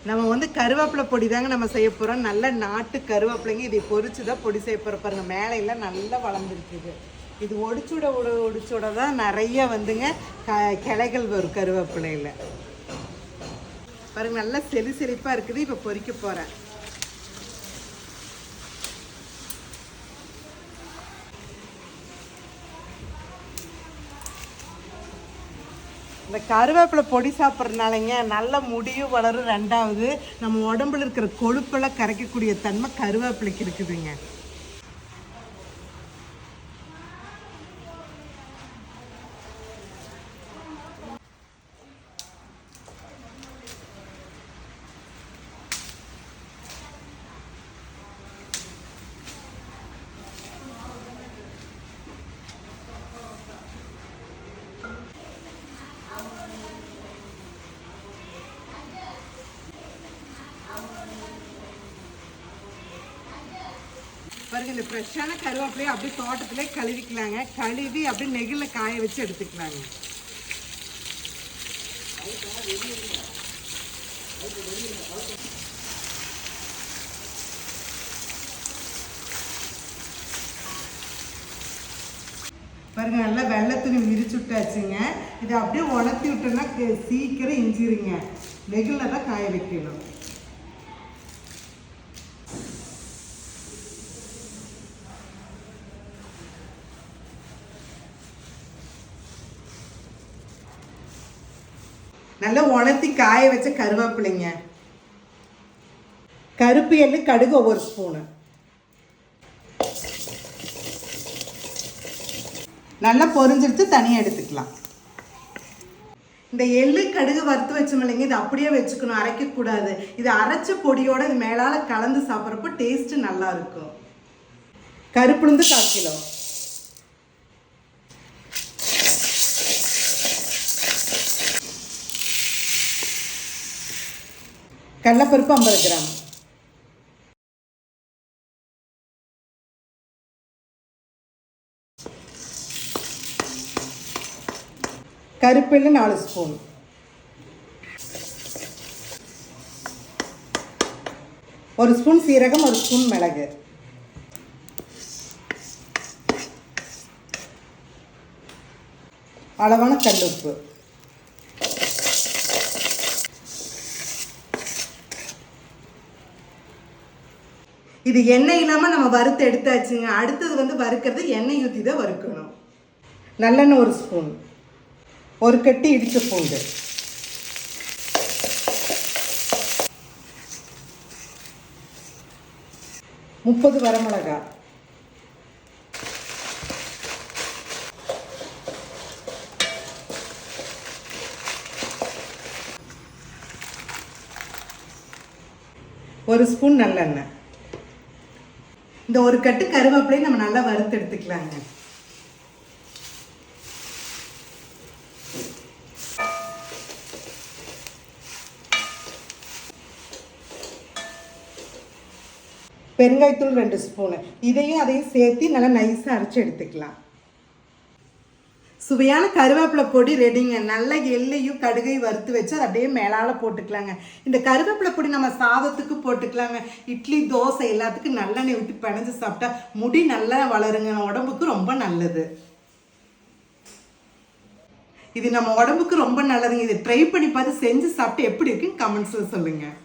நம்ம வந்து கருவேப்பிலை பொடி தாங்க நம்ம செய்ய போகிறோம். நல்ல நாட்டு கருவேப்பிலைங்க. இதை பொரிச்சு தான் பொடி செய்ய போகிற பாருங்க. மேலையெல்லாம் நல்லா வளர்ந்துருக்குது. இது ஒடிச்சுட தான் நிறைய வந்துங்க கிளைகள் வரும் கருவேப்பிலையில் பாருங்க. நல்லா செழிப்பாக இருக்குது. இப்போ பொரிக்க போகிறேன். இந்த கருவேப்பிலை பொடி சாப்பிட்றதுனாலங்க நல்ல முடியும் வளரும். ரெண்டாவது நம்ம உடம்புல இருக்கிற கொழுப்பெல்லாம் கரைக்கக்கூடிய தன்மை கருவேப்பிலைக்கு இருக்குதுங்க. பாருங்க, இந்த ஃப்ரெஷ்ஷான கருவேப்பிலையை அப்படியே தோட்டத்திலே கழுவிக்கலாங்க. கழுவி அப்படியே நெகிழில் காய வச்சு எடுத்துக்கலாங்க. பாருங்க, நல்லா வெள்ளை துணி விரிச்சு விட்டாச்சுங்க. இதை அப்படியே உணர்த்தி விட்டோம்னா சீக்கிரம் இஞ்சிருங்க. நெகிழில் தான் காய வைக்கணும். நல்லா உணர்த்தி காய வச்ச கருவேப்பிலைங்க. கருப்பு எள்ளு கடுகு ஒவ்வொரு ஸ்பூனு. நல்லா பொரிஞ்செடுத்து தனியாக எடுத்துக்கலாம். இந்த எள்ளு கடுகு வறுத்து வச்சோம் இல்லைங்க, இது அப்படியே வச்சுக்கணும், அரைக்கக்கூடாது. இது அரைச்ச பொடியோட இது மேலால் கலந்து சாப்பிட்றப்போ டேஸ்ட்டு நல்லா இருக்கும். கருப்புளுந்து 1/4 கிலோ. கடலைப்பருப்பு 50 கிராம். கருப்பெள்ளு 4 ஸ்பூன். ஒரு ஸ்பூன் சீரகம், ஒரு ஸ்பூன் மிளகு. அளவான கல்லுப்பு. இது எண்ணெய் இல்லாமல் நம்ம வறுத்து எடுத்தாச்சுங்க. அடுத்தது வந்து வறுக்கிறது எண்ணெய் ஊற்றி தான் வறுக்கணும். நல்லெண்ணெய் 1 ஸ்பூன். ஒரு கட்டி இடிச்ச பூண்டு. முப்பது வரமிளகா. ஒரு ஸ்பூன் நல்லெண்ணெய். இந்த ஒரு கட்டு கருவேப்பிலையை நம்ம நல்லா வறுத்து எடுத்துக்கலாங்க. பெருங்காயத்தூள் 2 ஸ்பூனு. அதையும் சேர்த்து நல்லா நைஸாக அரைச்சி எடுத்துக்கலாம். சுவையான கருவேப்பிலை பொடி ரெடிங்க. நல்ல எள்ளையும் கடுகையும் வறுத்து வச்சு அதை அப்படியே மேலால் போட்டுக்கலாங்க. இந்த கருவேப்பிலை பொடி நம்ம சாதத்துக்கு போட்டுக்கலாங்க. இட்லி தோசை எல்லாத்துக்கும் நல்லெண்ணெய் விட்டு பிணைஞ்சு சாப்பிட்டா முடி நல்லா வளருங்க. உடம்புக்கு ரொம்ப நல்லது. இது நம்ம உடம்புக்கு ரொம்ப நல்லதுங்க. இதை ட்ரை பண்ணி பார்த்து செஞ்சு சாப்பிட்டு எப்படி இருக்குன்னு கமெண்ட்ஸில் சொல்லுங்கள்.